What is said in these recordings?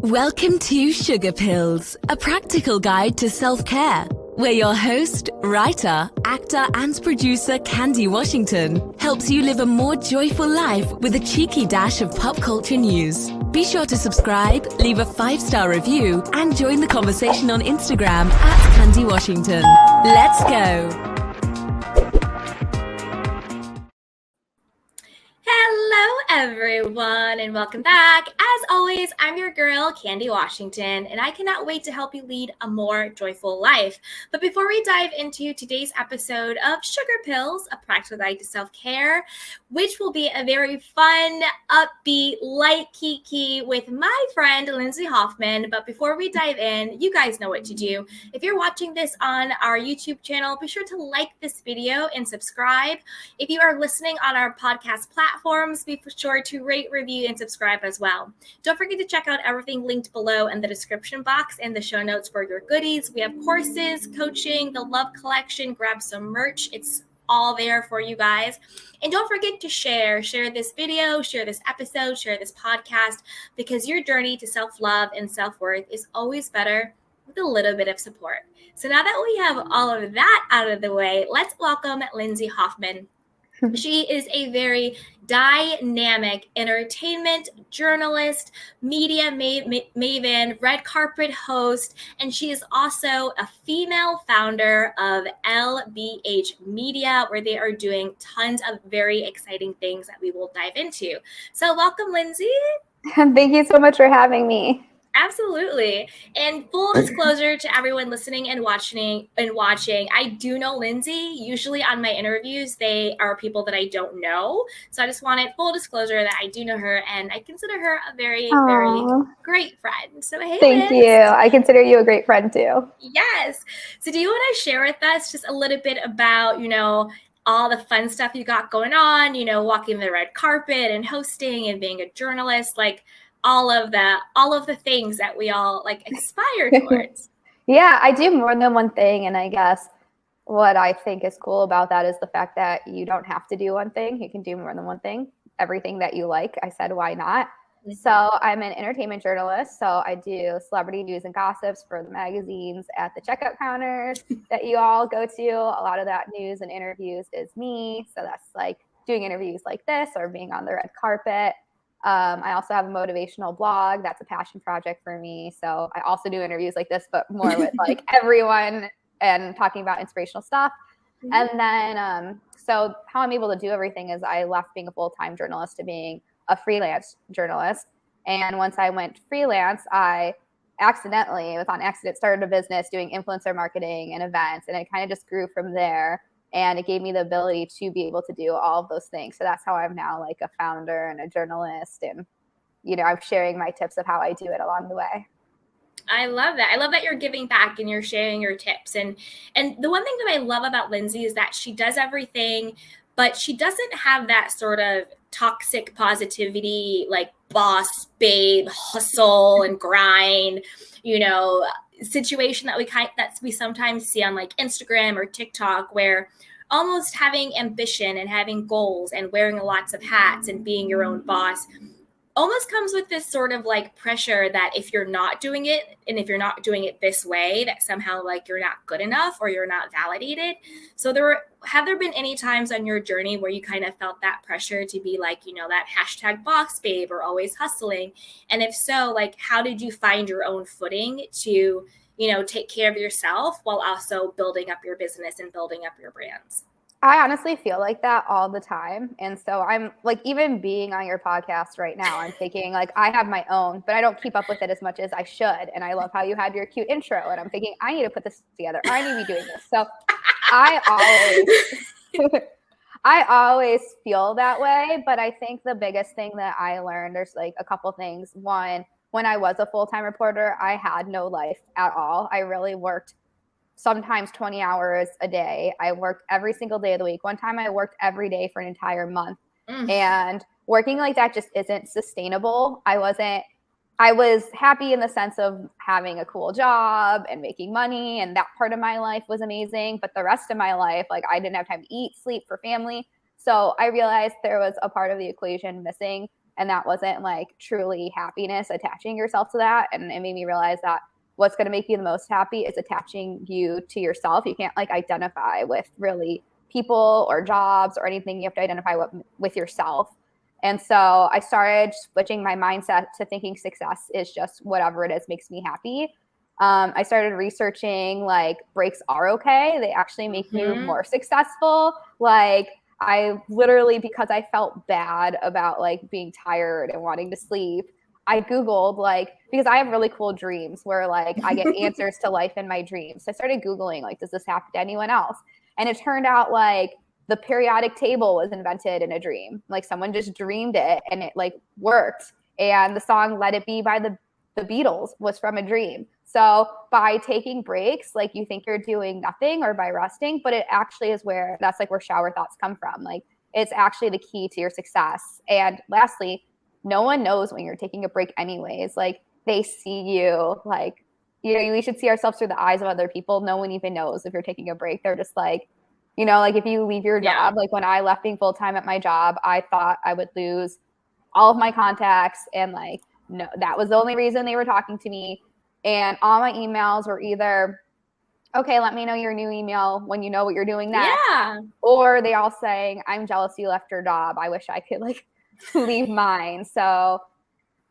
Welcome to Sugar Pills, a practical guide to self-care, where your host, writer, actor, and producer Candy Washington helps you live a more joyful life with a cheeky dash of pop culture news. Be sure to subscribe, leave a 5-star review, and join the conversation on Instagram at Candy Washington. Let's go! Hello, everyone, and welcome back. As always, I'm your girl, Candy Washington, and I cannot wait to help you lead a more joyful life. But before we dive into today's episode of Sugar Pills, a practical guide to self-care, which will be a very fun, upbeat, light kiki with my friend, Lindsay Hoffman. But before we dive in, you guys know what to do. If you're watching this on our YouTube channel, be sure to like this video and subscribe. If you are listening on our podcast platforms, be sure to rate, review, and subscribe as well. Don't forget to check out everything linked below in the description box and the show notes for your goodies. We have courses, coaching, the Love Collection, grab some merch. It's all there for you guys. And don't forget to share this video, share this episode, share this podcast, because your journey to self-love and self-worth is always better with a little bit of support. So now that we have all of that out of the way, let's welcome Lindsay Hoffman. She is a very dynamic entertainment journalist, media maven, red carpet host, and she is also a female founder of LBH Media, where they are doing tons of very exciting things that we will dive into. So welcome, Lindsay. Thank you so much for having me. Absolutely. And full disclosure to everyone listening and watching, I do know Lindsay. Usually on my interviews, they are people that I don't know. So I just wanted full disclosure that I do know her, and I consider her a very, very great friend. So hey, thank Liz. you. I consider you a great friend too. Yes. So do you want to share with us just a little bit about, all the fun stuff you got going on, walking the red carpet and hosting and being a journalist, like all of the things that we all aspire towards? Yeah, I do more than one thing. And I guess what I think is cool about that is the fact that you don't have to do one thing. You can do more than one thing. Everything that you like. I said, why not? Mm-hmm. So I'm an entertainment journalist. So I do celebrity news and gossips for the magazines at the checkout counters that you all go to. A lot of that news and interviews is me. So that's like doing interviews like this or being on the red carpet. I also have a motivational blog. That's a passion project for me. So I also do interviews like this, but more with like everyone and talking about inspirational stuff. Mm-hmm. And then, so how I'm able to do everything is I left being a full-time journalist to being a freelance journalist. And once I went freelance, I started a business doing influencer marketing and events. And it kind of just grew from there. And it gave me the ability to be able to do all of those things. So that's how I'm now like a founder and a journalist. And, I'm sharing my tips of how I do it along the way. I love that. I love that you're giving back and you're sharing your tips. And the one thing that I love about Lindsay is that she does everything, but she doesn't have that sort of toxic positivity, like boss babe hustle and grind, situation that we sometimes see on like Instagram or TikTok, where almost having ambition and having goals and wearing lots of hats and being your own boss almost comes with this sort of like pressure that if you're not doing it and if you're not doing it this way, that somehow like you're not good enough or you're not validated. So have there been any times on your journey where you kind of felt that pressure to be like, that hashtag boss babe or always hustling? And if so, like, how did you find your own footing to, take care of yourself while also building up your business and building up your brands? I honestly feel like that all the time. And so I'm like, even being on your podcast right now, I'm thinking like I have my own, but I don't keep up with it as much as I should. And I love how you had your cute intro, and I'm thinking I need to put this together. I need to be doing this. So I always feel that way. But I think the biggest thing that I learned, there's like a couple things. One, when I was a full-time reporter, I had no life at all. I really worked sometimes 20 hours a day. I worked every single day of the week. One time I worked every day for an entire month. And working like that just isn't sustainable. I was happy in the sense of having a cool job and making money, and that part of my life was amazing. But the rest of my life, like I didn't have time to eat, sleep, for family. So I realized there was a part of the equation missing And that wasn't like truly happiness, attaching yourself to that. And it made me realize that what's going to make you the most happy is attaching you to yourself. You can't like identify with really people or jobs or anything. You have to identify with yourself. And so I started switching my mindset to thinking success is just whatever it is makes me happy. I started researching like breaks are okay. They actually make you more successful. Like I literally, because I felt bad about like being tired and wanting to sleep, I Googled like, because I have really cool dreams where like I get answers to life in my dreams. So I started Googling like, does this happen to anyone else? And it turned out like the periodic table was invented in a dream. Like someone just dreamed it and it like worked. And the song Let It Be by the Beatles was from a dream. So by taking breaks, like you think you're doing nothing, or by resting, but it actually is where that's like where shower thoughts come from. Like it's actually the key to your success. And lastly, no one knows when you're taking a break anyways. Like they see you, like, you know, we should see ourselves through the eyes of other people. No one even knows if you're taking a break. They're just like, you know, like if you leave your job, like when I left being full-time at my job, I thought I would lose all of my contacts. And like, no, that was the only reason they were talking to me. And all my emails were either, okay, let me know your new email when you know what you're doing next. Yeah. Or they all saying, I'm jealous you left your job. I wish I could like leave mine. So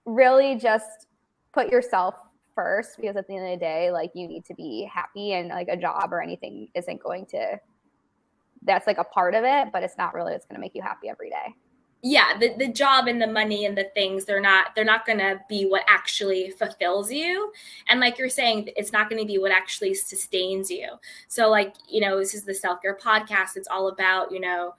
really just put yourself first, because at the end of the day, like you need to be happy, and like a job or anything isn't going to, that's like a part of it, but it's not really what's going to make you happy every day. Yeah, the job and the money and the things, they're not going to be what actually fulfills you. And like you're saying, it's not going to be what actually sustains you. So like, you know, this is the self-care podcast. It's all about, you know,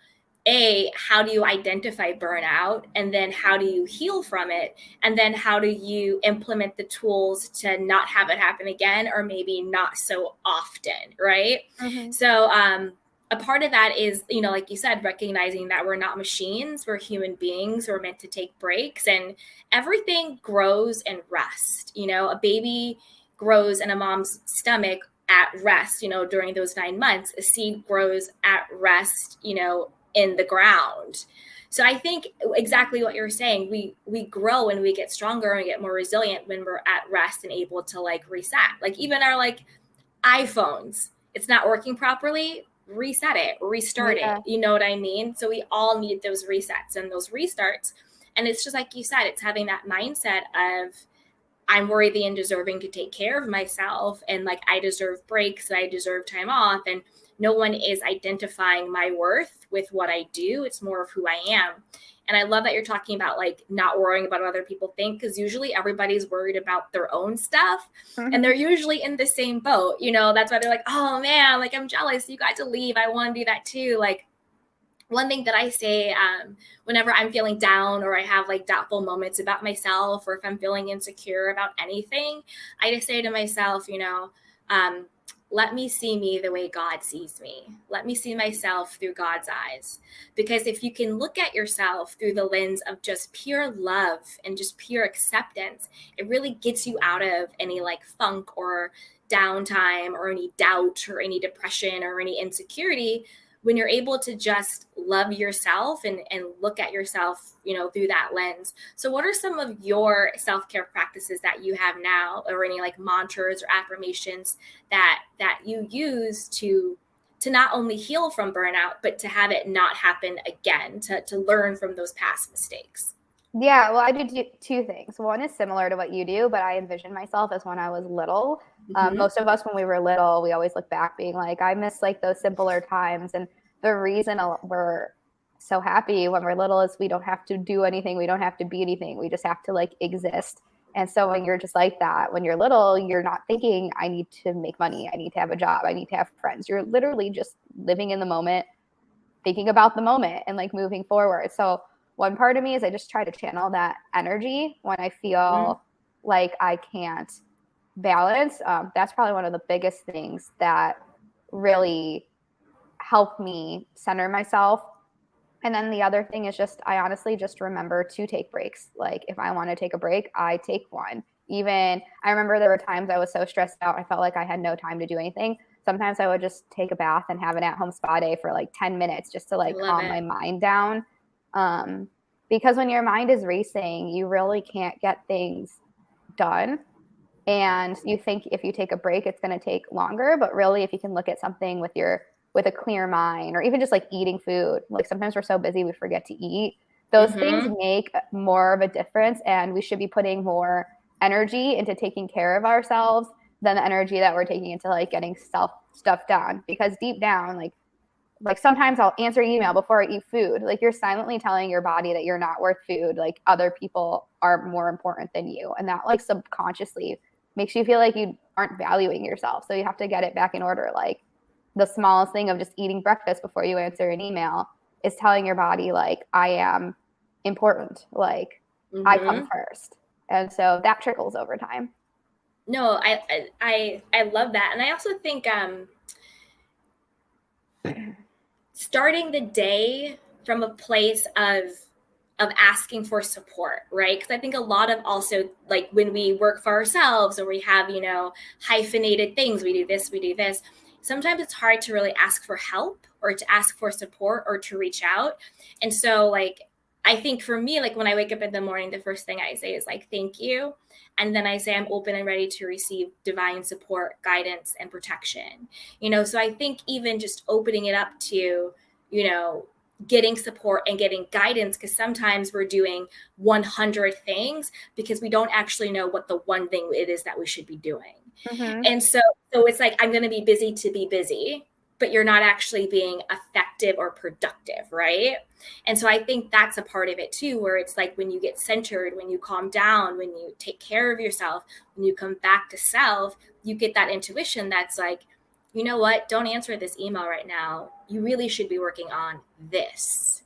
how do you identify burnout, and then how do you heal from it? And then how do you implement the tools to not have it happen again, or maybe not so often, right? Mm-hmm. So, a part of that is, you know, like you said, recognizing that we're not machines, we're human beings, we're meant to take breaks, and everything grows and rests. You know, a baby grows in a mom's stomach at rest, you know, during those 9 months. A seed grows at rest, you know, in the ground. So I think exactly what you're saying, we grow and we get stronger and we get more resilient when we're at rest and able to like reset. Like even our like iPhones, it's not working properly, reset it, restart it. You know what I mean? So we all need those resets and those restarts. And it's just like you said, it's having that mindset of I'm worthy and deserving to take care of myself, and like I deserve breaks, and I deserve time off, and no one is identifying my worth with what I do. It's more of who I am. And I love that you're talking about like not worrying about what other people think, because usually everybody's worried about their own stuff. Mm-hmm. And they're usually in the same boat. You know, that's why they're like, oh man, like I'm jealous you got to leave. I want to do that too. Like one thing that I say whenever I'm feeling down, or I have like doubtful moments about myself, or if I'm feeling insecure about anything, I just say to myself, you know, let me see me the way God sees me. Let me see myself through God's eyes. Because if you can look at yourself through the lens of just pure love and just pure acceptance, it really gets you out of any like funk or downtime or any doubt or any depression or any insecurity, when you're able to just love yourself and look at yourself, you know, through that lens. So what are some of your self-care practices that you have now, or any like mantras or affirmations that you use to not only heal from burnout, but to have it not happen again, to learn from those past mistakes? Yeah, well, I do two things. One is similar to what you do, but I envision myself as when I was little. Most of us, when we were little, we always look back being like, I miss like those simpler times. And the reason we're so happy when we're little is we don't have to do anything. We don't have to be anything. We just have to like exist. And so when you're just like that, when you're little, you're not thinking, I need to make money. I need to have a job. I need to have friends. You're literally just living in the moment, thinking about the moment and like moving forward. So one part of me is I just try to channel that energy when I feel like I can't balance. That's probably one of the biggest things that really helped me center myself. And then the other thing is just, I honestly just remember to take breaks. Like if I want to take a break, I take one. Even I remember there were times I was so stressed out, I felt like I had no time to do anything. Sometimes I would just take a bath and have an at-home spa day for like 10 minutes just to like calm my mind down. because when your mind is racing, you really can't get things done. And you think if you take a break, it's going to take longer. But really, if you can look at something with a clear mind, or even just like eating food, like sometimes we're so busy we forget to eat. Those things make more of a difference, and we should be putting more energy into taking care of ourselves than the energy that we're taking into like getting stuff done. Because deep down, like sometimes I'll answer email before I eat food. Like you're silently telling your body that you're not worth food. Like other people are more important than you. And that like subconsciously makes you feel like you aren't valuing yourself. So you have to get it back in order. Like the smallest thing of just eating breakfast before you answer an email is telling your body like, I am important. Like I come first. And so that trickles over time. No, I love that. And I also think starting the day from a place of asking for support, right? Because I think a lot of also like when we work for ourselves or we have, you know, hyphenated things, we do this, sometimes it's hard to really ask for help or to ask for support or to reach out. And so like, I think for me, like when I wake up in the morning, the first thing I say is like, thank you. And then I say I'm open and ready to receive divine support, guidance, and protection. You know, so I think even just opening it up to, you know, getting support and getting guidance, because sometimes we're doing 100 things because we don't actually know what the one thing it is that we should be doing. And so it's like, I'm going to be busy to be busy, but you're not actually being effective or productive, right? And so I think that's a part of it too, where it's like when you get centered, when you calm down, when you take care of yourself, when you come back to self, you get that intuition that's like, you know what, don't answer this email right now. You really should be working on this,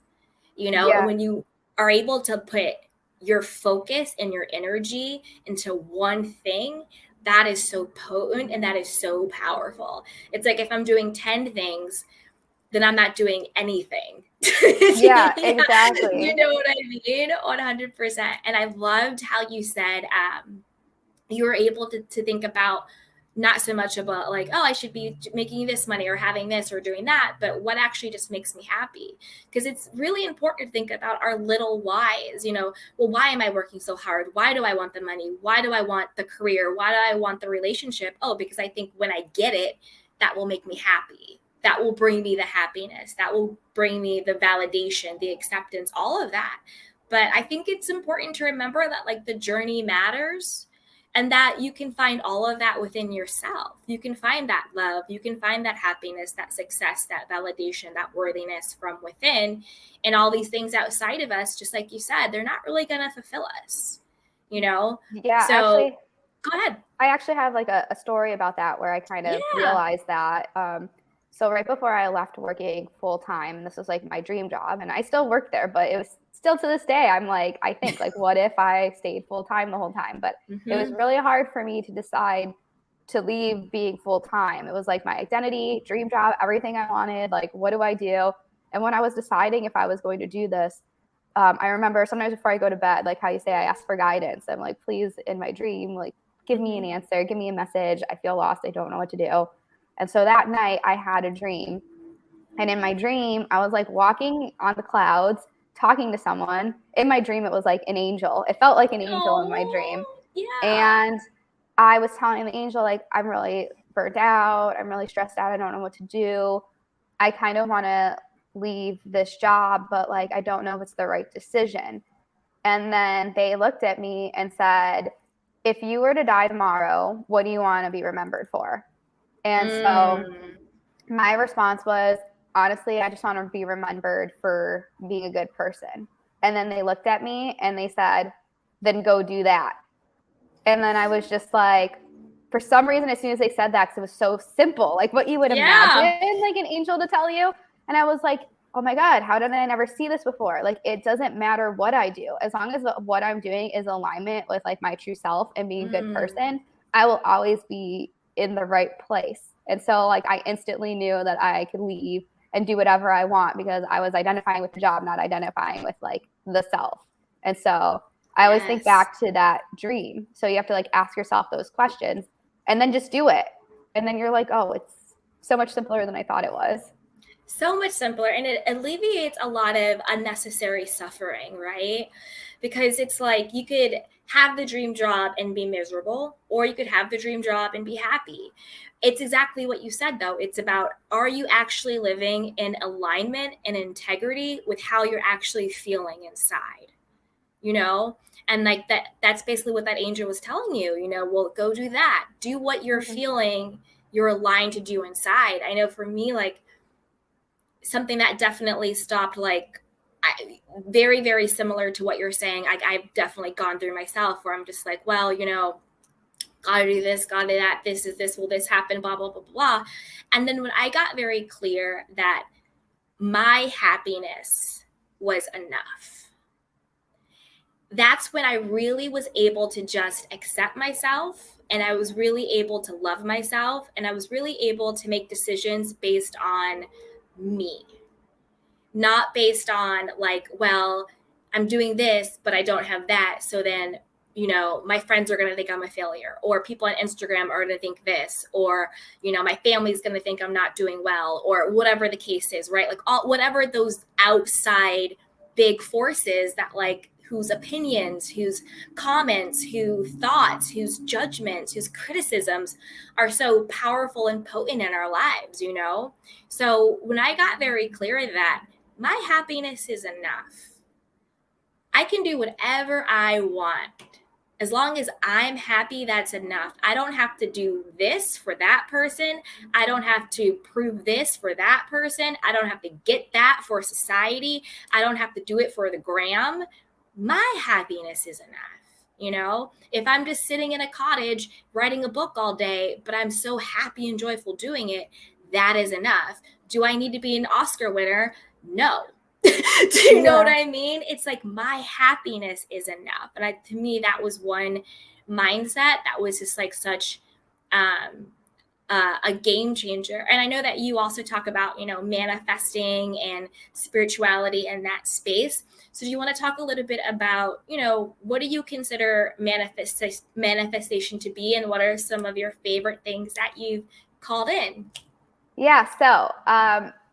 you know? And when you are able to put your focus and your energy into one thing, that is so potent and that is so powerful. It's like if I'm doing 10 things, then I'm not doing anything. Yeah, exactly. You know what I mean? 100%. And I loved how you said you were able to think about not so much about like, oh, I should be making this money or having this or doing that, but what actually just makes me happy. Because it's really important to think about our little whys, you know, well, why am I working so hard? Why do I want the money? Why do I want the career? Why do I want the relationship? Oh, because I think when I get it, that will make me happy. That will bring me the happiness. That will bring me the validation, the acceptance, all of that. But I think it's important to remember that like the journey matters. And that you can find all of that within yourself. You can find that love. You can find that happiness, that success, that validation, that worthiness from within. And all these things outside of us, just like you said, they're not really going to fulfill us, you know? Yeah, so, actually, go ahead. I actually have like a story about that where I kind of realized that. So right before I left working full time, this was like my dream job, and I still work there, but it was still to this day, I'm like, I think like, what if I stayed full time the whole time? But it was really hard for me to decide to leave being full time. It was like my identity, dream job, everything I wanted. Like, what do I do? And when I was deciding if I was going to do this, I remember sometimes before I go to bed, like how you say, I ask for guidance. I'm like, please, in my dream, like, give me an answer, give me a message. I feel lost. I don't know what to do. And so that night I had a dream. And in my dream, I was like walking on the clouds, talking to someone. In my dream, it was like an angel. It felt like an angel in my dream. Yeah. And I was telling the angel, like, I'm really burnt out. I'm really stressed out. I don't know what to do. I kind of want to leave this job, but like, I don't know if it's the right decision. And then they looked at me and said, if you were to die tomorrow, what do you want to be remembered for? And so my response was, honestly, I just want to be remembered for being a good person. And then they looked at me and they said, then go do that. And then I was just like, for some reason, as soon as they said that, because it was so simple, like what you would imagine like an angel to tell you. And I was like, oh my God, how did I never see this before? Like, it doesn't matter what I do. As long as what I'm doing is alignment with like my true self and being a good person, I will always be in the right place. And so like, I instantly knew that I could leave and do whatever I want because I was identifying with the job, not identifying with like the self. And so I always think back to that dream. So you have to like ask yourself those questions and then just do it. And then you're like, oh, it's so much simpler than I thought it was. So much simpler, and it alleviates a lot of unnecessary suffering, right? Because it's like you could have the dream job and be miserable, or you could have the dream job and be happy. It's exactly what you said, though. It's about, are you actually living in alignment and integrity with how you're actually feeling inside, you know? And like that's basically what that angel was telling you, well, go do that. Do what you're feeling you're aligned to do inside. I know for me, like, something that definitely stopped, like, very, very similar to what you're saying. I've definitely gone through myself where I'm just like, well, gotta do this, gotta do that. This is this, will this happen, blah, blah, blah, blah. And then when I got very clear that my happiness was enough, that's when I really was able to just accept myself, and I was really able to love myself, and I was really able to make decisions based on me, not based on like, well, I'm doing this, but I don't have that. So then, my friends are going to think I'm a failure, or people on Instagram are going to think this, or, my family's going to think I'm not doing well, or whatever the case is, right? Like whatever those outside big forces that, like, whose opinions, whose comments, whose thoughts, whose judgments, whose criticisms are so powerful and potent in our lives, So when I got very clear that my happiness is enough, I can do whatever I want. As long as I'm happy, that's enough. I don't have to do this for that person. I don't have to prove this for that person. I don't have to get that for society. I don't have to do it for the gram. My happiness is enough. If I'm just sitting in a cottage writing a book all day, but I'm so happy and joyful doing it, that is enough. Do I need to be an Oscar winner? No. Do you know what I mean? It's like, my happiness is enough. And to me, that was one mindset that was just like such a game changer. And I know that you also talk about, manifesting and spirituality in that space. So do you want to talk a little bit about, what do you consider manifestation to be, and what are some of your favorite things that you've called in? Yeah. So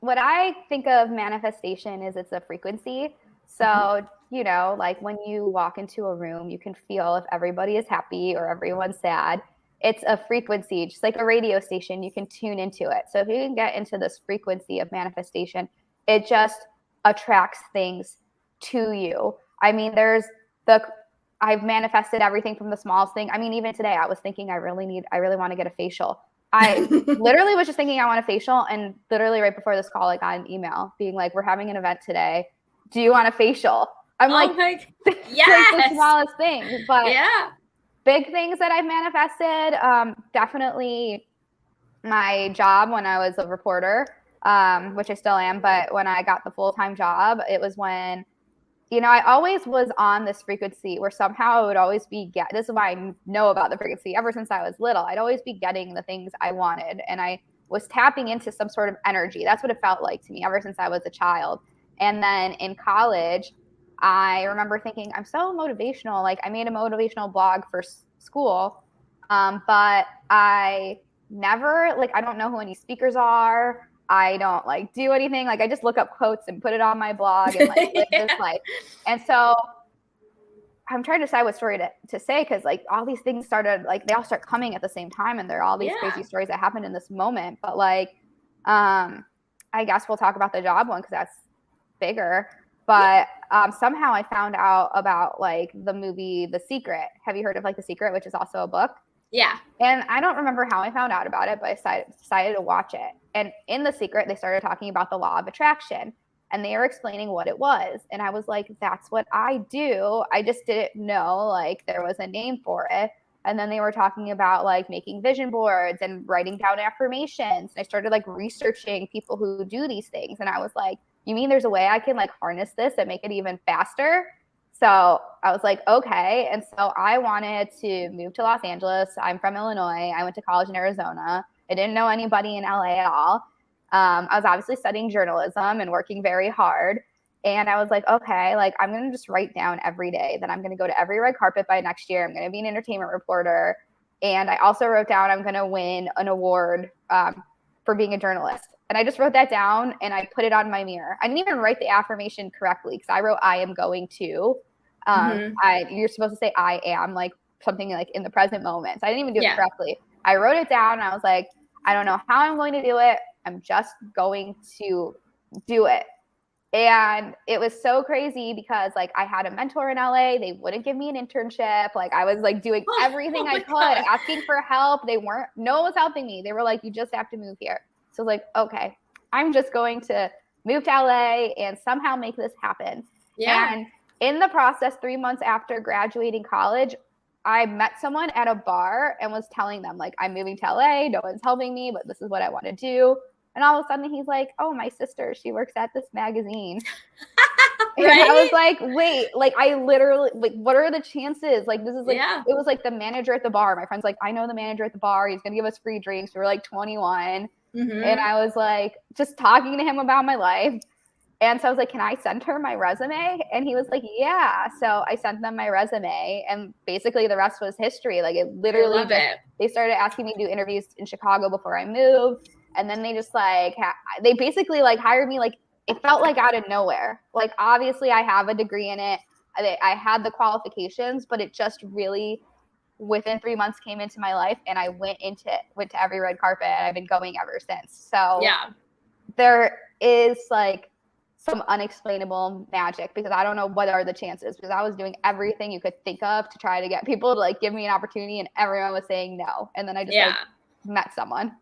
what I think of manifestation is it's a frequency. So, like when you walk into a room, you can feel if everybody is happy or everyone's sad. It's a frequency, just like a radio station, you can tune into it. So if you can get into this frequency of manifestation, it just attracts things to you. I mean, I've manifested everything from the smallest thing. I mean, even today I was thinking I really want to get a facial. I literally was just thinking I want a facial, and literally right before this call, I got an email being like, we're having an event today. Do you want a facial? I'm like, yes! Like the smallest thing, but yeah. Big things that I've manifested, definitely my job when I was a reporter, which I still am, but when I got the full-time job, it was when, I always was on this frequency where somehow I would always be this is why I know about the frequency. Ever since I was little, I'd always be getting the things I wanted, and I was tapping into some sort of energy. That's what it felt like to me ever since I was a child. And then in college, I remember thinking, I'm so motivational. Like, I made a motivational blog for school, but I never, like, I don't know who any speakers are. I don't like do anything. Like, I just look up quotes and put it on my blog and like live this life. And so I'm trying to decide what story to say, because like all these things started, like they all start coming at the same time, and there are all these crazy stories that happened in this moment. But like, I guess we'll talk about the job one because that's bigger. But somehow I found out about like the movie The Secret. Have you heard of like The Secret, which is also a book? Yeah. And I don't remember how I found out about it, but I decided to watch it. And in The Secret, they started talking about the law of attraction, and they were explaining what it was. And I was like, that's what I do. I just didn't know like there was a name for it. And then they were talking about like making vision boards and writing down affirmations. And I started like researching people who do these things. And I was like, you mean there's a way I can like harness this and make it even faster? So I was like, okay. And so I wanted to move to Los Angeles. I'm from Illinois. I went to college in Arizona. I didn't know anybody in LA at all. I was obviously studying journalism and working very hard. And I was like, okay, like I'm going to just write down every day that I'm going to go to every red carpet by next year. I'm going to be an entertainment reporter. And I also wrote down I'm going to win an award for being a journalist. And I just wrote that down and I put it on my mirror. I didn't even write the affirmation correctly because I wrote I am going to. You're supposed to say I am, like something like in the present moment. So I didn't even do it correctly. I wrote it down and I was like, I don't know how I'm going to do it. I'm just going to do it. And it was so crazy because like I had a mentor in LA. They wouldn't give me an internship. Like I was like doing everything I could, asking for help. No one was helping me. They were like, you just have to move here. So I was like, okay, I'm just going to move to LA and somehow make this happen. Yeah. And in the process, 3 months after graduating college, I met someone at a bar and was telling them like, I'm moving to LA. No one's helping me, but this is what I want to do. And all of a sudden he's like, oh, my sister, she works at this magazine. Right? And I was like, wait, like I literally, like, what are the chances? Like, this is like, it was like the manager at the bar. My friend's like, I know the manager at the bar. He's going to give us free drinks. We were like 21. And I was like, just talking to him about my life. And so I was like, can I send her my resume? And he was like, yeah. So I sent them my resume and basically the rest was history. Like it literally they started asking me to do interviews in Chicago before I moved. And then they just like, they basically like hired me. Like it felt like out of nowhere. Like obviously I have a degree in it. I had the qualifications, but it just really within 3 months came into my life and I went to every red carpet and I've been going ever since. So there is like some unexplainable magic because I don't know what are the chances because I was doing everything you could think of to try to get people to like give me an opportunity and everyone was saying no. And then I just like met someone.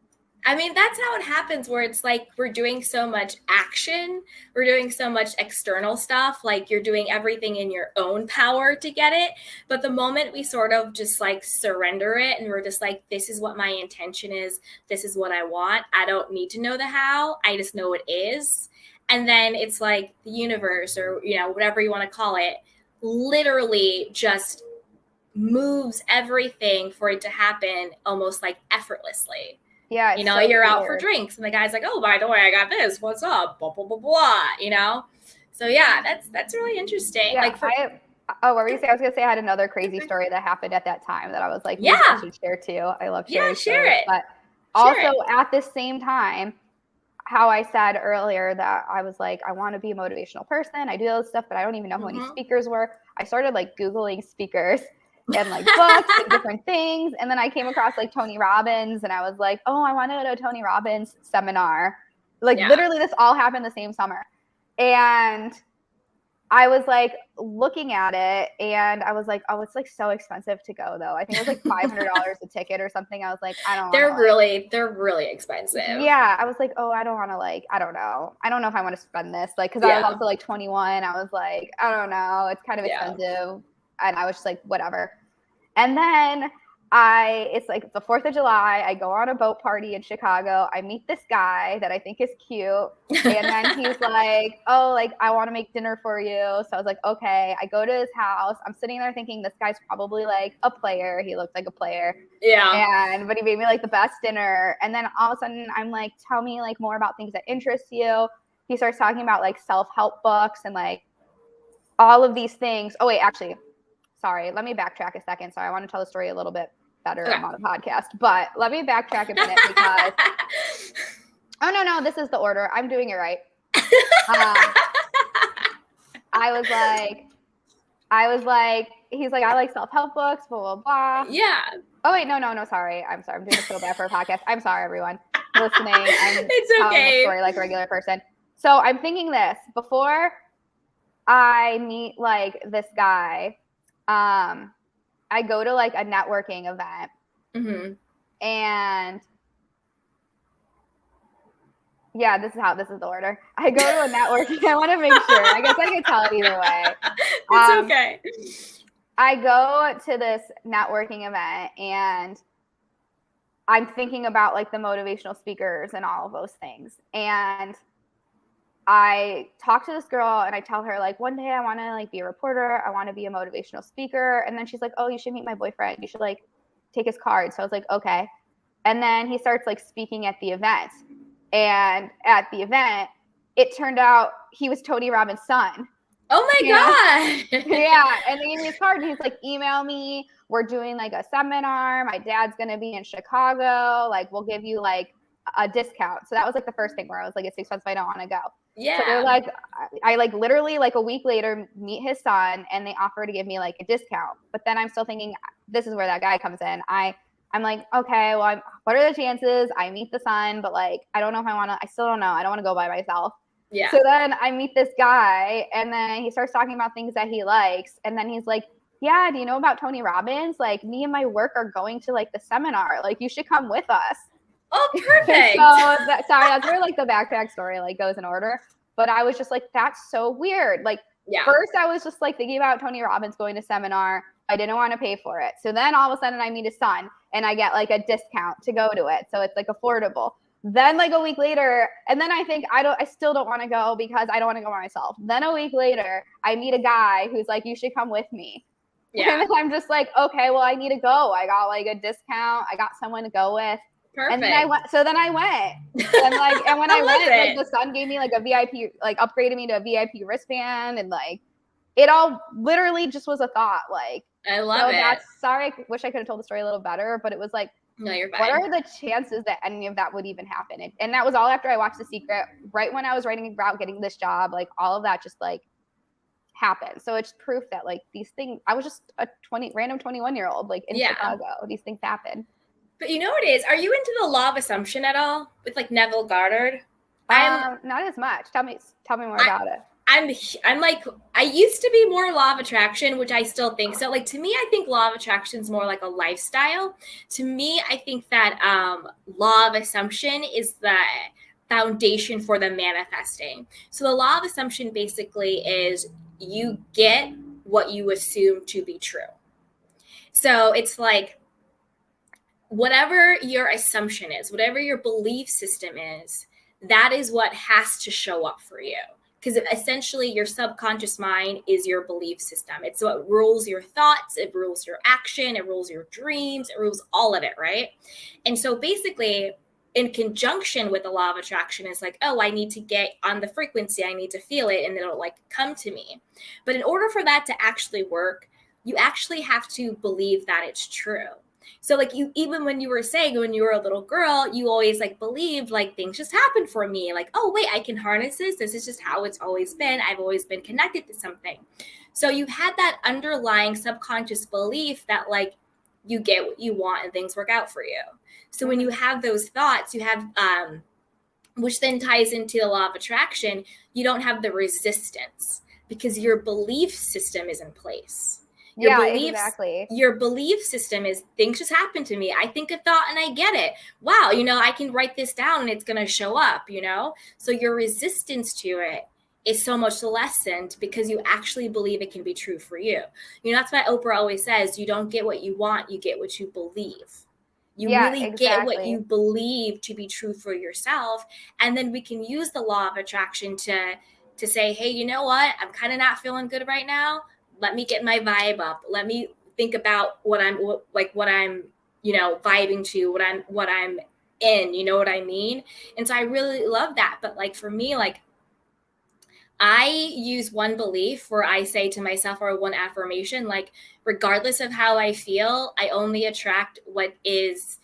I mean, that's how it happens where it's like we're doing so much action. We're doing so much external stuff. Like you're doing everything in your own power to get it. But the moment we sort of just like surrender it and we're just like, this is what my intention is. This is what I want. I don't need to know the how. I just know it is. And then it's like the universe or, you know, whatever you want to call it, literally just moves everything for it to happen almost like effortlessly. Yeah. You know, so you're weird. Out for drinks and the guy's like, oh, by the way, I got this. What's up? Blah, blah, blah, blah, you know? So yeah, that's really interesting. Yeah, like what were you saying? I was going to say I had another crazy story that happened at that time that I was like, I should share too. I love sharing share it. But also at the same time, how I said earlier that I was like, I want to be a motivational person. I do all this stuff, but I don't even know who any speakers were. I started like Googling speakers and like books and different things. And then I came across like Tony Robbins and I was like, oh, I want to go to a Tony Robbins seminar. Like literally this all happened the same summer. And I was like looking at it and I was like, oh, it's like so expensive to go though. I think it was like $500 a ticket or something. I was like, I don't know. They're really expensive. Yeah. I was like, oh, I don't want to like, I don't know if I want to spend this. Like, cause I was also like 21. I was like, I don't know. It's kind of expensive. And I was just like, whatever. And then it's like the 4th of July. I go on a boat party in Chicago. I meet this guy that I think is cute. And then he's like, oh, like, I want to make dinner for you. So I was like, okay. I go to his house. I'm sitting there thinking this guy's probably like a player. He looked like a player. Yeah. But he made me like the best dinner. And then all of a sudden I'm like, tell me like more about things that interest you. He starts talking about like self-help books and like all of these things. Oh, wait, actually, sorry. Let me backtrack a second. Sorry. I want to tell the story a little bit better on a podcast, but let me backtrack a minute because no, this is the order. I'm doing it right. I was like, he's like, I like self-help books, blah, blah, blah. Yeah. Oh, wait, no, sorry. I'm sorry. I'm doing it so bad for a podcast. I'm sorry, everyone listening. I'm it's okay. telling the story like a regular person. So I'm thinking this, before I meet like this guy, I go to like a networking event and this is the order. I go to a networking. I want to make sure. I guess I can tell either way. It's okay. I go to this networking event and I'm thinking about like the motivational speakers and all of those things. And I talk to this girl and I tell her like, one day I want to like be a reporter. I want to be a motivational speaker. And then she's like, oh, you should meet my boyfriend. You should like take his card. So I was like, okay. And then he starts like speaking at the event. And at the event, it turned out he was Tony Robbins' son. Oh my God. Yeah. And they gave me his card and he's like, email me. We're doing like a seminar. My dad's going to be in Chicago. Like, we'll give you like a discount. So that was like the first thing where I was like, it's expensive, I don't want to go. Yeah. So they're like, I like literally like a week later meet his son and they offer to give me like a discount. But then I'm still thinking, this is where that guy comes in. I'm like, okay, well, what are the chances? I meet the son, but like, I don't know if I want to, I still don't know. I don't want to go by myself. Yeah. So then I meet this guy and then he starts talking about things that he likes. And then he's like, yeah, do you know about Tony Robbins? Like me and my work are going to like the seminar. Like you should come with us. Oh, perfect. That's where like the backpack story like goes in order. But I was just like, that's so weird. Like first I was just like thinking about Tony Robbins going to seminar. I didn't want to pay for it. So then all of a sudden I meet his son and I get like a discount to go to it. So it's like affordable. Then like a week later, and then I think I still don't want to go because I don't want to go by myself. Then a week later, I meet a guy who's like, you should come with me. Yeah. And I'm just like, okay, well, I need to go. I got like a discount. I got someone to go with. Perfect. And then I went. So then I went. And when I went, like the son gave me like a VIP, like upgraded me to a VIP wristband, and like it all literally just was a thought. Like I love it. Sorry, I wish I could have told the story a little better, but it was like, no, you're fine. What are the chances that any of that would even happen? And that was all after I watched The Secret. Right when I was writing about getting this job, like all of that just like happened. So it's proof that like these things. I was just a random 21-year-old like in Chicago. These things happen. But you know what it is? Are you into the law of assumption at all with like Neville Goddard? Not as much. Tell me more about it. I'm like, I used to be more law of attraction, which I still think so. Like to me, I think law of attraction is more like a lifestyle. To me, I think that law of assumption is the foundation for the manifesting. So the law of assumption basically is you get what you assume to be true. So it's like, whatever your assumption is, whatever your belief system is, that is what has to show up for you. Because essentially your subconscious mind is your belief system. It's what rules your thoughts, it rules your action, it rules your dreams, it rules all of it, right? And so basically, in conjunction with the law of attraction is like, oh, I need to get on the frequency, I need to feel it, and it'll like come to me. But in order for that to actually work, you actually have to believe that it's true. So like you, even when you were saying when you were a little girl, you always like believed like things just happen for me. Like, oh, wait, I can harness this. This is just how it's always been. I've always been connected to something. So you had that underlying subconscious belief that like you get what you want and things work out for you. So when you have those thoughts, you have, which then ties into the law of attraction, you don't have the resistance because your belief system is in place. Exactly. Your belief system is things just happen to me. I think a thought and I get it. Wow, I can write this down and it's going to show up, So your resistance to it is so much lessened because you actually believe it can be true for you. That's why Oprah always says, you don't get what you want, you get what you believe. You really get what you believe to be true for yourself. And then we can use the law of attraction to say, hey, you know what? I'm kind of not feeling good right now. Let me get my vibe up. Let me think about what I'm vibing to, what I'm in, you know what I mean? And so I really love that. But like for me, like I use one belief where I say to myself, or one affirmation, like regardless of how I feel, I only attract what is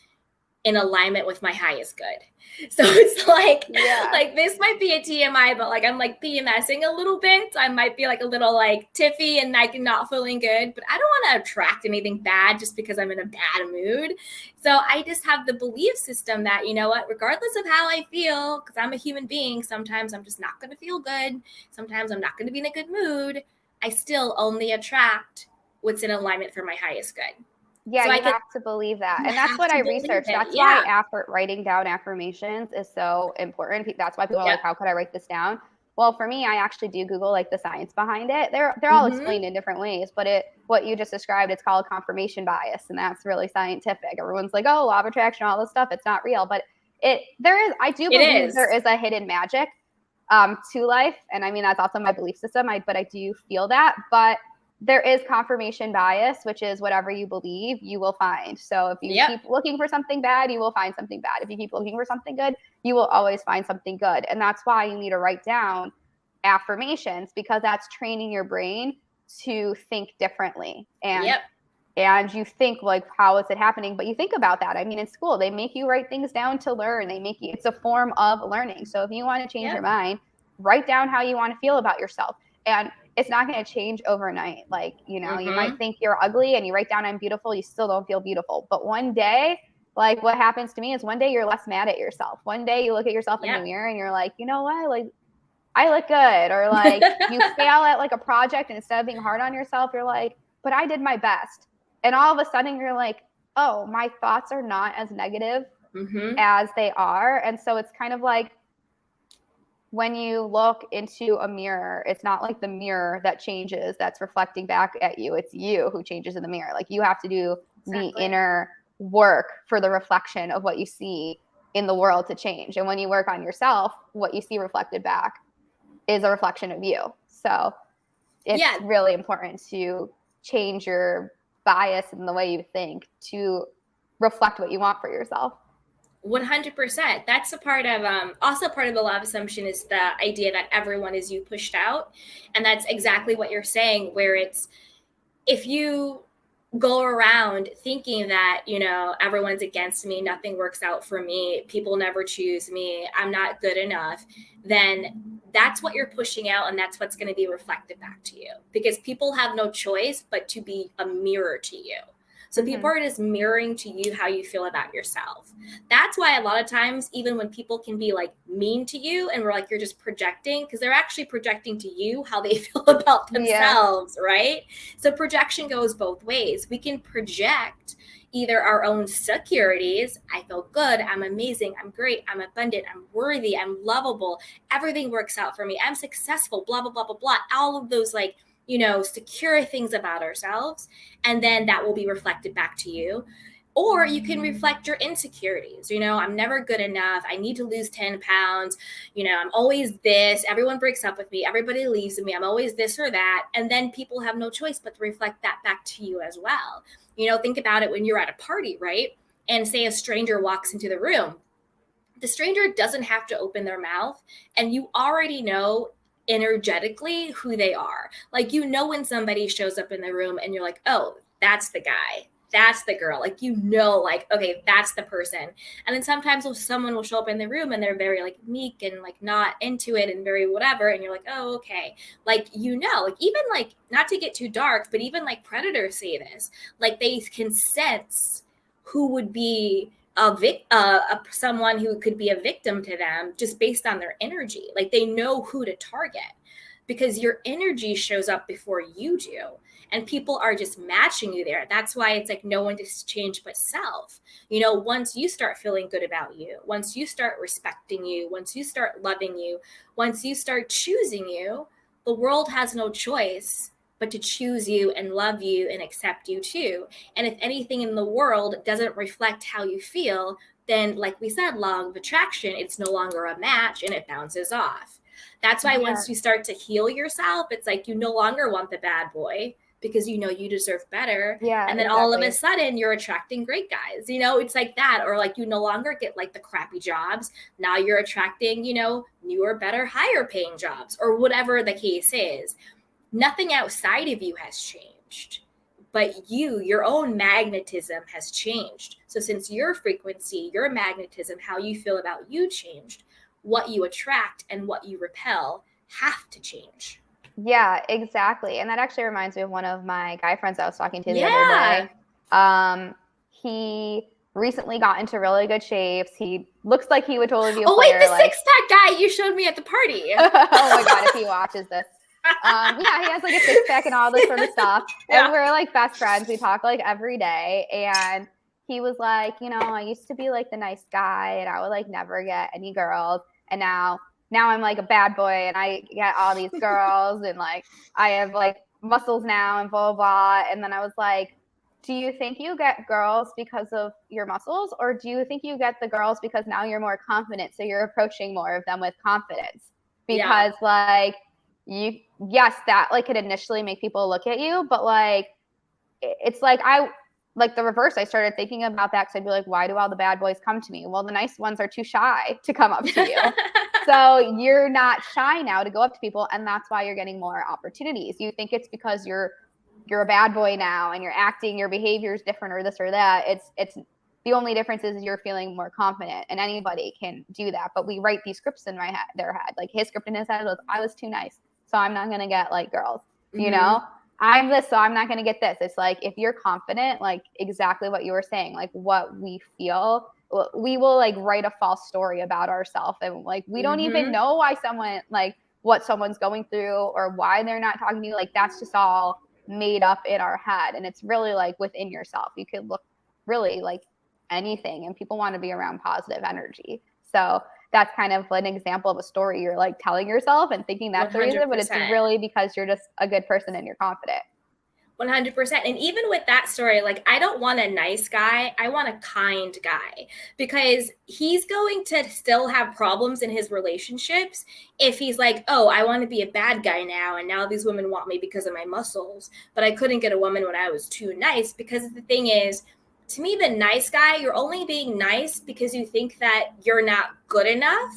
in alignment with my highest good. So it's like this might be a TMI, but like I'm like PMSing a little bit. I might be like a little like tiffy and like not feeling good, but I don't want to attract anything bad just because I'm in a bad mood. So I just have the belief system that, you know what, regardless of how I feel, because I'm a human being, sometimes I'm just not going to feel good. Sometimes I'm not going to be in a good mood. I still only attract what's in alignment for my highest good. Yeah, so you have to believe that. And that's what I researched. That's why writing down affirmations is so important. That's why people are like, how could I write this down? Well, for me, I actually do Google like the science behind it. They're all explained in different ways, but what you just described, it's called confirmation bias. And that's really scientific. Everyone's like, oh, law of attraction, all this stuff. It's not real, but I do believe there is a hidden magic to life. And I mean, that's also my belief system. But I do feel that, but there is confirmation bias, which is whatever you believe, you will find. So if you keep looking for something bad, you will find something bad. If you keep looking for something good, you will always find something good. And that's why you need to write down affirmations, because that's training your brain to think differently. And and you think like, how is it happening? But you think about that. I mean, in school, they make you write things down to learn. It's a form of learning. So if you want to change your mind, write down how you want to feel about yourself. And it's not going to change overnight. Like, you might think you're ugly and you write down I'm beautiful. You still don't feel beautiful. But one day, like what happens to me is one day you're less mad at yourself. One day you look at yourself in the mirror and you're like, you know what? Like, I look good. Or like you fail at like a project and instead of being hard on yourself, you're like, but I did my best. And all of a sudden you're like, oh, my thoughts are not as negative as they are. And so it's kind of like when you look into a mirror, it's not like the mirror that changes, that's reflecting back at you. It's you who changes in the mirror. Like you have to do the inner work for the reflection of what you see in the world to change. And when you work on yourself, what you see reflected back is a reflection of you. So it's really important to change your bias in the way you think to reflect what you want for yourself. 100%. That's a part of also part of the law of assumption is the idea that everyone is you pushed out. And that's exactly what you're saying, where it's if you go around thinking that, everyone's against me, nothing works out for me, people never choose me, I'm not good enough, then that's what you're pushing out, and that's what's going to be reflected back to you, because people have no choice but to be a mirror to you. So people are just mirroring to you how you feel about yourself. That's why a lot of times, even when people can be like mean to you and we're like, you're just projecting, because they're actually projecting to you how they feel about themselves, right? So projection goes both ways. We can project either our own securities. I feel good. I'm amazing. I'm great. I'm abundant. I'm worthy. I'm lovable. Everything works out for me. I'm successful, blah, blah, blah, blah, blah. All of those like, secure things about ourselves. And then that will be reflected back to you. Or you can reflect your insecurities. I'm never good enough. I need to lose 10 pounds. I'm always this. Everyone breaks up with me. Everybody leaves me. I'm always this or that. And then people have no choice but to reflect that back to you as well. Think about it when you're at a party, right? And say a stranger walks into the room. The stranger doesn't have to open their mouth. And you already know energetically who they are. Like, when somebody shows up in the room and you're like, oh, that's the guy, that's the girl, like, like, okay, that's the person. And then sometimes someone will show up in the room and they're very like meek and like not into it and very whatever, and you're like, oh, okay, like, like even like, not to get too dark, but even like predators say this, like they can sense who would be someone who could be a victim to them just based on their energy. Like they know who to target because your energy shows up before you do, and people are just matching you there. That's why it's like no one to change but self. Once you start feeling good about you, once you start respecting you, once you start loving you, once you start choosing you, the world has no choice but to choose you and love you and accept you too. And if anything in the world doesn't reflect how you feel, then like we said, law of attraction, it's no longer a match and it bounces off. That's why once you start to heal yourself, it's like you no longer want the bad boy because you deserve better. Yeah. And then all of a sudden you're attracting great guys. It's like that. Or like you no longer get like the crappy jobs. Now you're attracting, newer, better, higher paying jobs, or whatever the case is. Nothing outside of you has changed, but your own magnetism has changed. So since your frequency, your magnetism, how you feel about you changed, what you attract and what you repel have to change. Yeah, exactly. And that actually reminds me of one of my guy friends I was talking to the other day. He recently got into really good shapes. He looks like he would totally be a player. Wait, the six-pack guy you showed me at the party. Oh my God, if he watches this. He has like a six-pack and all this sort of stuff. And we're like best friends. We talk like every day. And he was like, I used to be like the nice guy and I would like never get any girls. And now I'm like a bad boy and I get all these girls and like I have like muscles now and blah, blah, blah. And then I was like, do you think you get girls because of your muscles, or do you think you get the girls because now you're more confident, so you're approaching more of them with confidence? Because like that like could initially make people look at you, but like it's like like the reverse. I started thinking about that because I'd be like, why do all the bad boys come to me? Well, the nice ones are too shy to come up to you. So you're not shy now to go up to people, and that's why you're getting more opportunities. You think it's because you're you're a bad boy now and you're acting, your behavior is different or this or that. It's the only difference is you're feeling more confident, and anybody can do that. But we write these scripts in their head. Like his script in his head was, I was too nice, so I'm not going to get like girls, you know, I'm this, so I'm not going to get this. It's like, if you're confident, like exactly what you were saying, like what we feel, we will like write a false story about ourselves. And like, we don't even know why someone, like what someone's going through or why they're not talking to you. Like that's just all made up in our head. And it's really like within yourself. You could look really like anything, and people want to be around positive energy. So that's kind of an example of a story you're like telling yourself and thinking that's 100%. The reason, but it's really because you're just a good person and you're confident. 100%. And even with that story, like, I don't want a nice guy. I want a kind guy, because he's going to still have problems in his relationships if he's like, oh, I want to be a bad guy now. And now these women want me because of my muscles, but I couldn't get a woman when I was too nice. Because the thing is, to me, the nice guy, you're only being nice because you think that you're not good enough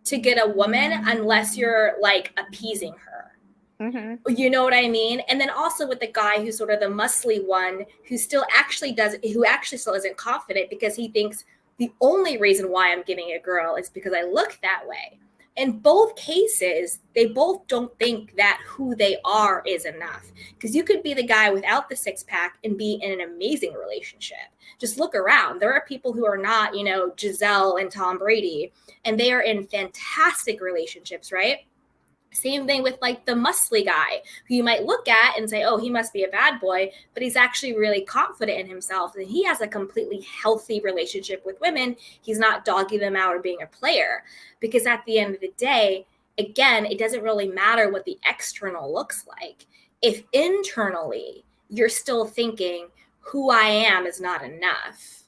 to get a woman unless you're like appeasing her. You know what I mean? And then also with the guy who's sort of the muscly one, who actually still isn't confident because he thinks the only reason why I'm getting a girl is because I look that way. In both cases, they both don't think that who they are is enough. Because you could be the guy without the six pack and be in an amazing relationship. Just look around. There are people who are not, Giselle and Tom Brady, and they are in fantastic relationships, right? Same thing with like the muscly guy who you might look at and say, oh, he must be a bad boy, but he's actually really confident in himself and he has a completely healthy relationship with women. He's not dogging them out or being a player, because at the end of the day, again, it doesn't really matter what the external looks like. If internally you're still thinking who I am is not enough,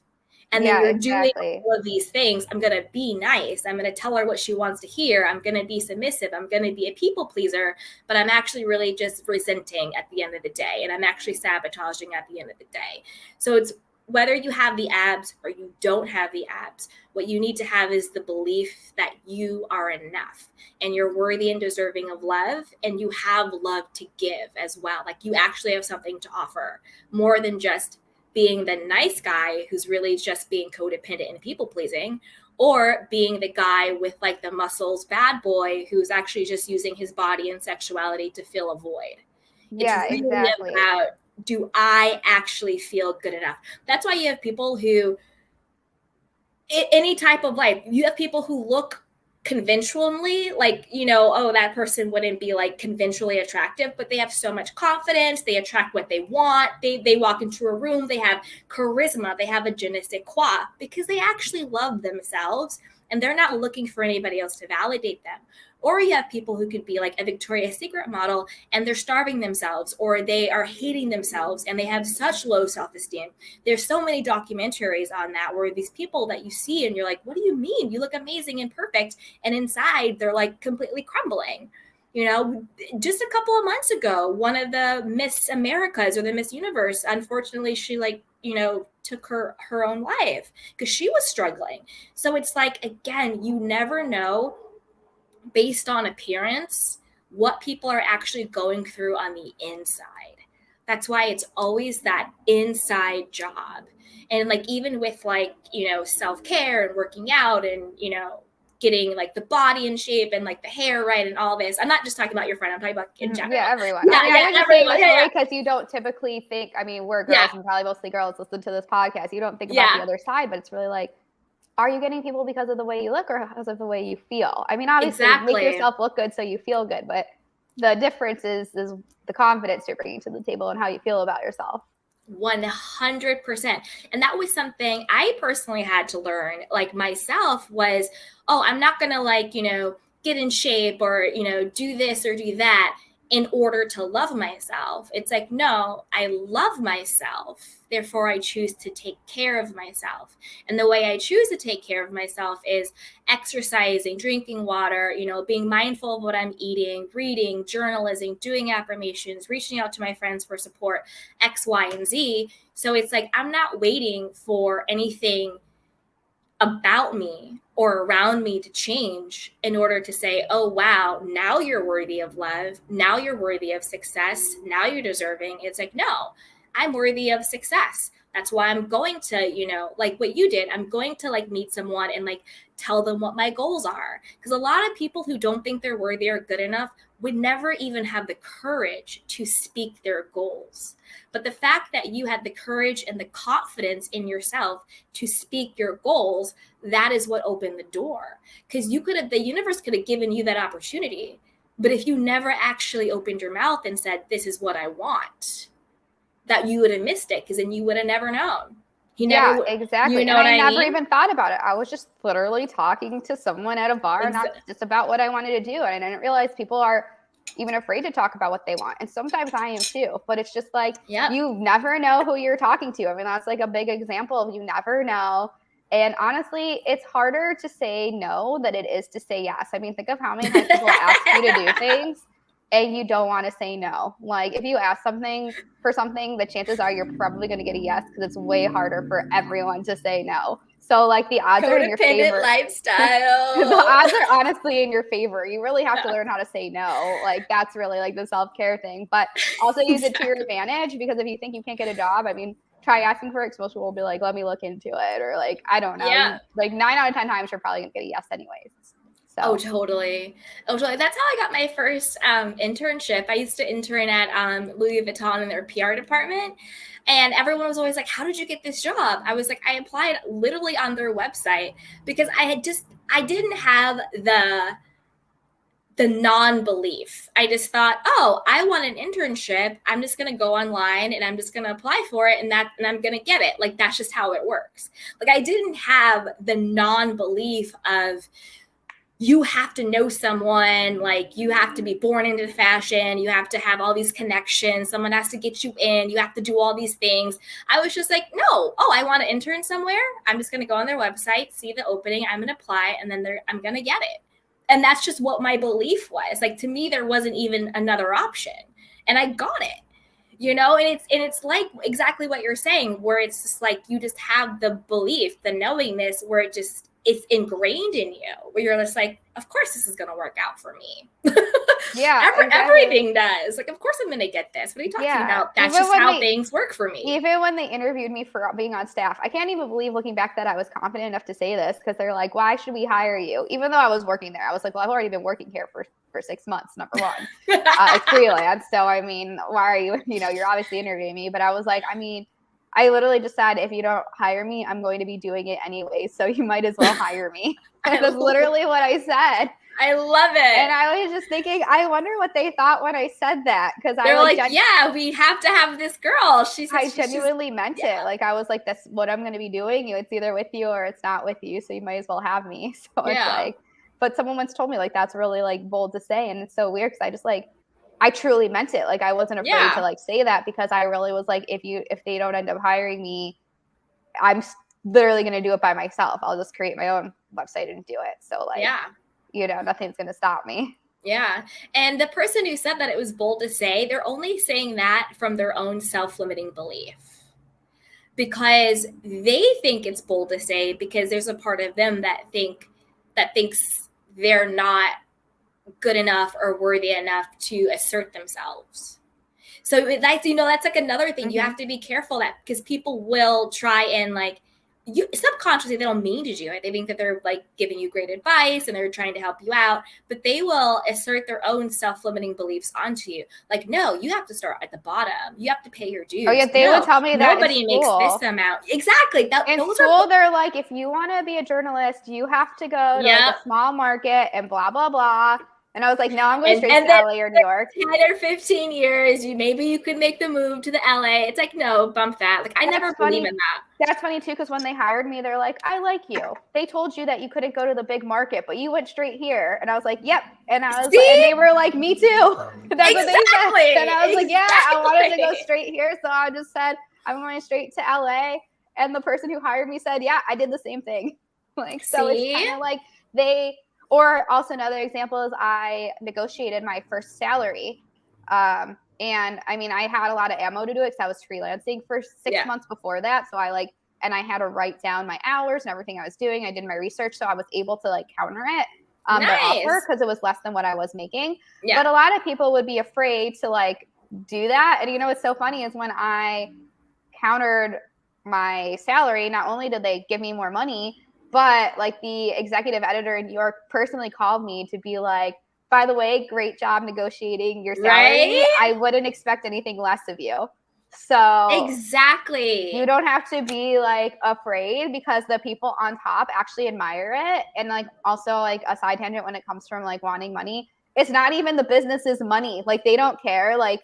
and then you're doing all of these things. I'm going to be nice. I'm going to tell her what she wants to hear. I'm going to be submissive. I'm going to be a people pleaser, but I'm actually really just resenting at the end of the day. And I'm actually sabotaging at the end of the day. So it's whether you have the abs or you don't have the abs, what you need to have is the belief that you are enough and you're worthy and deserving of love, and you have love to give as well. Like you actually have something to offer more than just being the nice guy who's really just being codependent and people pleasing, or being the guy with like the muscles bad boy who's actually just using his body and sexuality to fill a void. It's really about, do I actually feel good enough? That's why you have people who, any type of life, you have people who look conventionally like, oh, that person wouldn't be like conventionally attractive, but they have so much confidence, they attract what they want, they walk into a room, they have charisma, they have a je ne sais quoi, because they actually love themselves and they're not looking for anybody else to validate them. Or you have people who could be like a Victoria's Secret model and they're starving themselves, or they are hating themselves and they have such low self-esteem. There's so many documentaries on that where these people that you see and you're like, what do you mean? You look amazing and perfect. And inside they're like completely crumbling. Just a couple of months ago, one of the Miss Americas or the Miss Universe, unfortunately, she took her own life because she was struggling. So it's like, again, you never know based on appearance what people are actually going through on the inside. That's why it's always that inside job. And like, even with like, self-care and working out and, getting like the body in shape and like the hair right and all this. I'm not just talking about your friend. I'm talking about in general. Yeah, everyone. Everyone. Because you don't typically think, we're girls and probably mostly girls listen to this podcast. You don't think about the other side, but it's really like, are you getting people because of the way you look or because of the way you feel? Obviously, make yourself look good so you feel good, but the difference is the confidence you're bringing to the table and how you feel about yourself. 100%. And that was something I personally had to learn, like myself, was, oh, I'm not going to get in shape or, do this or do that in order to love myself. It's like, no, I love myself. Therefore, I choose to take care of myself. And the way I choose to take care of myself is exercising, drinking water, being mindful of what I'm eating, reading, journalism, doing affirmations, reaching out to my friends for support, X, Y, and Z. So it's like, I'm not waiting for anything about me or around me to change in order to say, oh, wow, now you're worthy of love. Now you're worthy of success. Now you're deserving. It's like, no, I'm worthy of success. That's why I'm going to, you know, like what you did, I'm going to like meet someone and like tell them what my goals are. Because a lot of people who don't think they're worthy or good enough would never even have the courage to speak their goals. But the fact that you had the courage and the confidence in yourself to speak your goals, that is what opened the door. Because the universe could have given you that opportunity. But if you never actually opened your mouth and said, this is what I want, that you would have missed it, because then you would have never known. Exactly. You know and what I never mean? even thought about it. I was just literally talking to someone at a bar, not just about what I wanted to do. And I didn't realize people are even afraid to talk about what they want. And sometimes I am too, but it's just like, you never know who you're talking to. I mean, that's like a big example of you never know. And honestly, it's harder to say no than it is to say yes. I mean, think of how many times people ask you to do things and you don't want to say no. Like if you ask for something, the chances are you're probably going to get a yes, because it's way harder for everyone to say no. So like the odds are in your favor. Lifestyle. The odds are honestly in your favor. You really have to learn how to say no. Like that's really like the self-care thing, but also use it to your advantage, because if you think you can't get a job, I mean, try asking for it. Most people will be like, let me look into it. Or like, I don't know. Yeah. Like 9 out of 10 times you're probably going to get a yes anyways. So. Oh, totally. That's how I got my first internship. I used to intern at Louis Vuitton in their PR department. And everyone was always like, how did you get this job? I was like, I applied literally on their website, because I didn't have the non-belief. I just thought, oh, I want an internship. I'm just going to go online and I'm just going to apply for it, and I'm going to get it. Like, that's just how it works. Like, I didn't have the non-belief of, you have to know someone, like you have to be born into fashion, you have to have all these connections, someone has to get you in, you have to do all these things. I was just like, no, I want to intern somewhere. I'm just going to go on their website, see the opening, I'm going to apply, and then I'm going to get it. And that's just what my belief was. Like, to me, there wasn't even another option, and I got it. You know, and it's like exactly what you're saying, where it's just like you just have the belief, the knowingness, where it's ingrained in you, where you're just like, of course this is going to work out for me. Yeah, everything does. Like, of course I'm going to get this. What are you talking about? That's just how things work for me. Even when they interviewed me for being on staff, I can't even believe, looking back, that I was confident enough to say this, because they're like, why should we hire you? Even though I was working there, I was like, well, I've already been working here for 6 months, number one. It's freelance. So, I mean, why are you, you're obviously interviewing me. But I was like, I mean, I literally just said, if you don't hire me, I'm going to be doing it anyway. So you might as well hire me. That's literally what I said. I love it. And I was just thinking, I wonder what they thought when I said that. Because they're like, yeah, we have to have this girl. I genuinely meant it. Like, I was like, that's what I'm going to be doing. It's either with you or it's not with you. So you might as well have me. So it's like, but someone once told me, like, that's really like bold to say. And it's so weird, because I just like, I truly meant it. Like, I wasn't afraid to like say that, because I really was like, if they don't end up hiring me, I'm literally going to do it by myself. I'll just create my own website and do it. So like, nothing's going to stop me. Yeah. And the person who said that it was bold to say, they're only saying that from their own self-limiting belief, because they think it's bold to say, because there's a part of them that thinks they're not good enough or worthy enough to assert themselves. So that's like another thing. You have to be careful, that because people will try and like, you subconsciously, they don't mean to do it. They think that they're like giving you great advice and they're trying to help you out, but they will assert their own self-limiting beliefs onto you. Like, no, you have to start at the bottom. You have to pay your dues. Oh yeah, they would tell me that nobody makes this amount. Exactly. In school, they're like, if you want to be a journalist, you have to go to like a small market and blah blah blah. And I was like, no, I'm going straight to LA or New York. 10 or 15 years, maybe you could make the move to the LA. It's like, no, bump that. Like, I never believe in that. That's funny too, because when they hired me, they're like, I like you. They told you that you couldn't go to the big market, but you went straight here. And I was like, yep. And I was like, and they were like, me too. That's what they said. And I was like, yeah, I wanted to go straight here. So I just said, I'm going straight to LA. And the person who hired me said, yeah, I did the same thing. Like, so it's kind of like or also another example is I negotiated my first salary. And I mean, I had a lot of ammo to do it, because I was freelancing for 6 months before that. So I like and I had to write down my hours and everything I was doing. I did my research, so I was able to like counter it their offer because it was less than what I was making. Yeah. But a lot of people would be afraid to like do that. And you know what's so funny is when I countered my salary, not only did they give me more money, but like the executive editor in New York personally called me to be like, by the way, great job negotiating your salary. Right? I wouldn't expect anything less of you. So exactly, you don't have to be like afraid because the people on top actually admire it. And like also like a side tangent when it comes from like wanting money, it's not even the business's money. Like they don't care. Like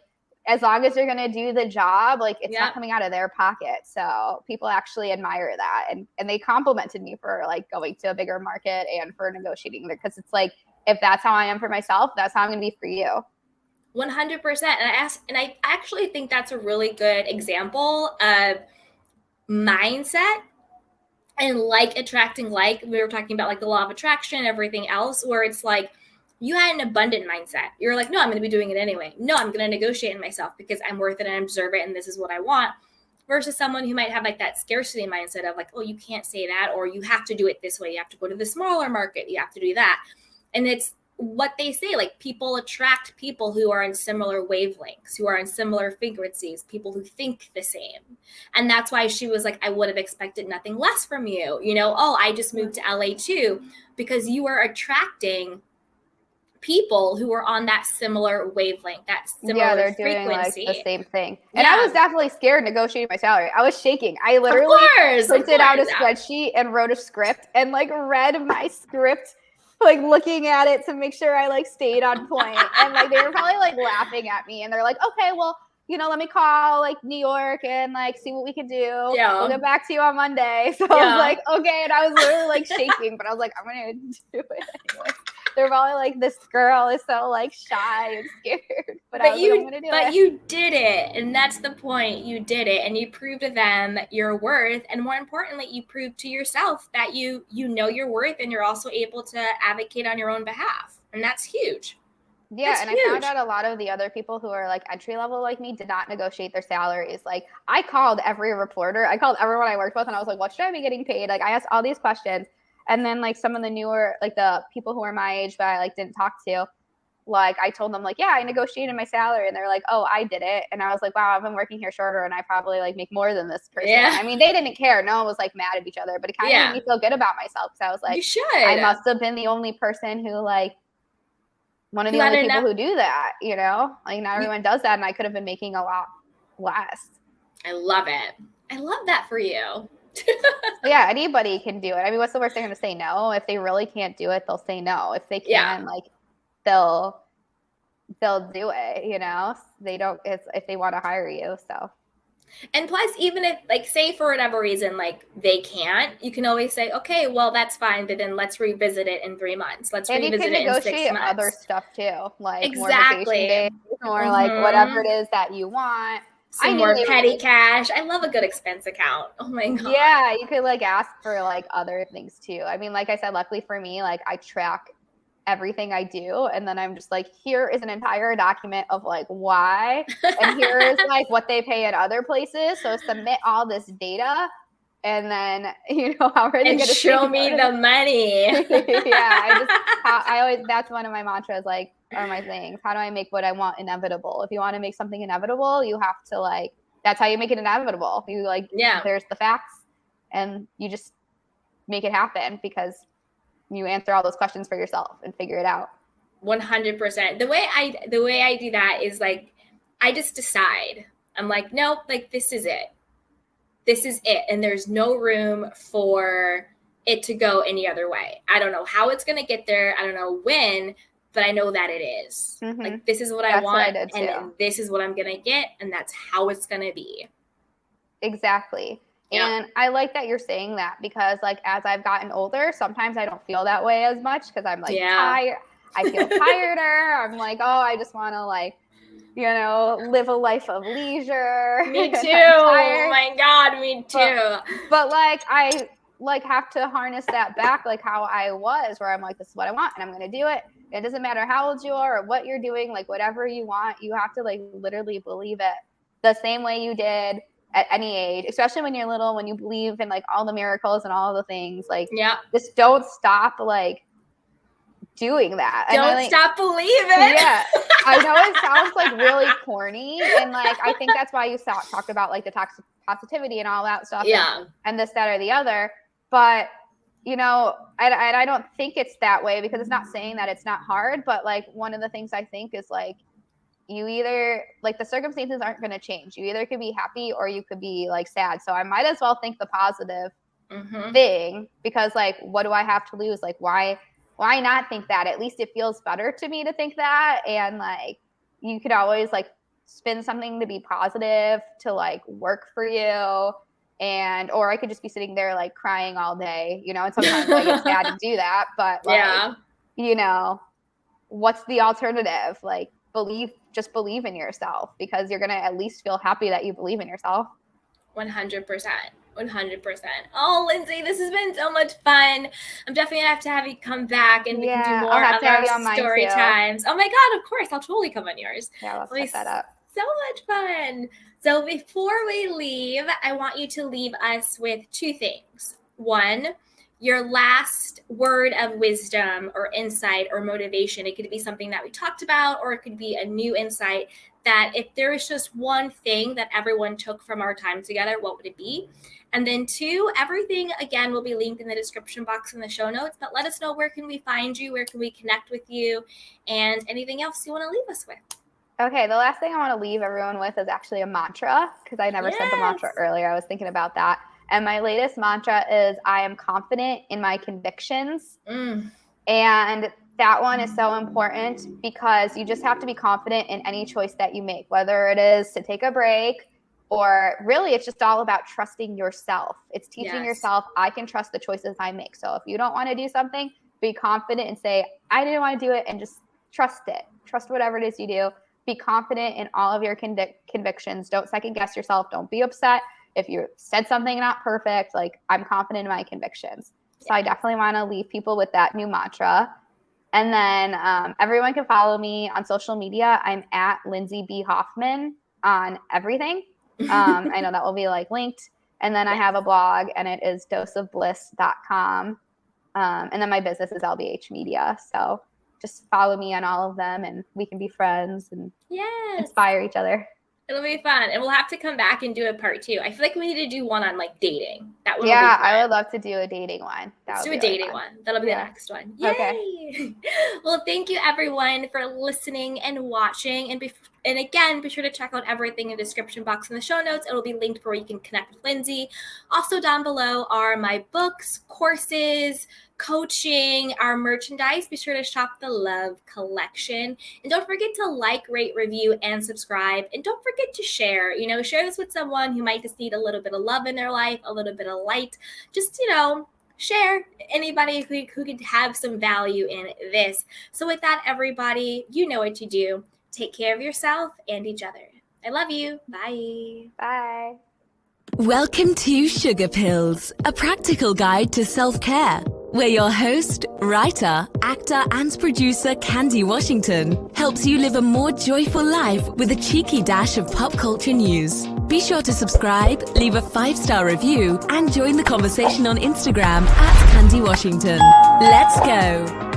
as long as you're going to do the job, like it's not coming out of their pocket. So people actually admire that. And they complimented me for like going to a bigger market and for negotiating there. Cause it's like, if that's how I am for myself, that's how I'm going to be for you. 100%. And I actually think that's a really good example of mindset and like attracting like. We were talking about like the law of attraction, everything else, where it's like you had an abundant mindset. You're like, no, I'm going to be doing it anyway. No, I'm going to negotiate in myself because I'm worth it and I deserve it and this is what I want. Versus someone who might have like that scarcity mindset of like, oh, you can't say that, or you have to do it this way. You have to go to the smaller market. You have to do that. And it's what they say, like people attract people who are in similar wavelengths, who are in similar frequencies, people who think the same. And that's why she was like, I would have expected nothing less from you. You know, oh, I just moved to LA too, because you are attracting people who are on that similar wavelength, that similar they're frequency. Doing like the same thing. And I was definitely scared negotiating my salary. I was shaking. I literally printed out a spreadsheet and wrote a script and like read my script, like looking at it to make sure I like stayed on point. And like they were probably like laughing at me and they're like, okay, well, you know, let me call like New York and like see what we can do. Yeah. We'll get back to you on Monday. So I was like, okay. And I was literally like shaking, but I was like, I'm going to do it anyway. They're probably like, this girl is so like shy and scared. But I was like, I'm going to do it. But you did it. And that's the point. You did it. And you proved to them your worth. And more importantly, you proved to yourself that you know your worth and you're also able to advocate on your own behalf. And that's huge. Yeah, that's huge. I found out a lot of the other people who are like entry level like me did not negotiate their salaries. Like I called every reporter. I called everyone I worked with and I was like, what should I be getting paid? Like I asked all these questions. And then like some of the newer, like the people who are my age, but I like didn't talk to, like I told them like, yeah, I negotiated my salary. And they're like, oh, I did it. And I was like, wow, I've been working here shorter and I probably like make more than this person. Yeah. I mean, they didn't care. No one was like mad at each other, but it kind of made me feel good about myself. Because I was like, I must have been the only person who like, one of the only people who do that, you know, like not everyone does that. And I could have been making a lot less. I love it. I love that for you. Yeah, anybody can do it. I mean, what's the worst they're going to say? No. If they really can't do it, they'll say no. If they can, like they'll do it, you know. They don't if they want to hire you. So and plus, even if like say for whatever reason like they can't, you can always say, okay, well that's fine, but then let's revisit it in 3 months. Let's revisit it in 6 months. Other stuff too, like more vacation days or like whatever it is that you want. Some more petty cash. I love a good expense account. Oh my God. Yeah, you could like ask for like other things too. I mean, like I said, luckily for me, like I track everything I do. And then I'm just like, here is an entire document of like why. And here is like what they pay at other places. So submit all this data. And then, you know, how are they going to show me the money? Yeah, I always, that's one of my mantras, like, or my things. How do I make what I want inevitable? If you want to make something inevitable, you have to like, that's how you make it inevitable. You like, there's the facts and you just make it happen because you answer all those questions for yourself and figure it out. 100%. The way I do that is like, I just decide. I'm like, nope, like this is it. This is it. And there's no room for it to go any other way. I don't know how it's going to get there. I don't know when, but I know that it is. Mm-hmm. Like, this is what I want. And this is what I'm going to get. And that's how it's going to be. Exactly. Yeah. And I like that you're saying that because like, as I've gotten older, sometimes I don't feel that way as much because I'm like tired. I feel tireder. I'm like, oh, I just want to like, you know, live a life of leisure. Me too. Oh my God, me too. But like, I like have to harness that back, like how I was, where I'm like, this is what I want and I'm going to do it. It doesn't matter how old you are or what you're doing, like whatever you want, you have to like literally believe it the same way you did at any age, especially when you're little, when you believe in like all the miracles and all the things, like just don't stop like doing that. Don't stop believing. Yeah. I know it sounds like really corny, and like I think that's why you talked about like the toxic positivity and all that stuff. And this, that, or the other. But you know, I don't think it's that way, because it's not saying that it's not hard, but like one of the things I think is like, you either like the circumstances aren't going to change. You either could be happy or you could be like sad. So I might as well think the positive thing, because like, what do I have to lose? Like, why not think that? At least it feels better to me to think that. And like, you could always like spin something to be positive, to like work for you. And, or I could just be sitting there like crying all day, you know, and sometimes like it's sad to do that, but like, you know, what's the alternative? Like, just believe in yourself, because you're going to at least feel happy that you believe in yourself. 100%. 100%. Oh, Lindsay, this has been so much fun. I'm definitely going to have you come back, and we can do more of our story times. Oh my God, of course. I'll totally come on yours. Yeah, let's set that up. So much fun. So before we leave, I want you to leave us with two things. One, your last word of wisdom or insight or motivation. It could be something that we talked about, or it could be a new insight, that if there is just one thing that everyone took from our time together, what would it be? And then two, everything again will be linked in the description box in the show notes, but let us know, where can we find you? Where can we connect with you? And anything else you want to leave us with? Okay, the last thing I want to leave everyone with is actually a mantra, because I never said the mantra earlier. I was thinking about that. And my latest mantra is, I am confident in my convictions. And that one is so important, because you just have to be confident in any choice that you make, whether it is to take a break, or really it's just all about trusting yourself. It's teaching yourself, I can trust the choices I make. So if you don't want to do something, be confident and say, I didn't want to do it, and just trust it. Trust whatever it is you do. Be confident in all of your convictions. Don't second guess yourself. Don't be upset if you said something not perfect. Like, I'm confident in my convictions. So I definitely want to leave people with that new mantra. And then everyone can follow me on social media. I'm at Lindsay B. Hoffman on everything. I know that will be like linked. And then I have a blog, and it is doseofbliss.com. And then my business is LBH Media. So just follow me on all of them, and we can be friends and inspire each other. It'll be fun. And we'll have to come back and do a part 2. I feel like we need to do one on like dating. That one. Yeah, I would love to do a dating one. Let's do a dating one. That'll be the next one. Yay! Okay. Well, thank you everyone for listening and watching. And again, be sure to check out everything in the description box in the show notes. It will be linked where you can connect with Lindsay. Also down below are my books, courses, coaching, our merchandise. Be sure to shop the Love Collection. And don't forget to like, rate, review, and subscribe. And don't forget to share. You know, share this with someone who might just need a little bit of love in their life, a little bit of light. Just, you know, share anybody who could have some value in this. So with that, everybody, you know what to do. Take care of yourself and each other. I love you. Bye. Bye. Welcome to Sugar Pills, a practical guide to self-care, where your host, writer, actor, and producer Candy Washington helps you live a more joyful life with a cheeky dash of pop culture news. Be sure to subscribe, leave a 5-star review, and join the conversation on Instagram at Candy Washington. Let's go.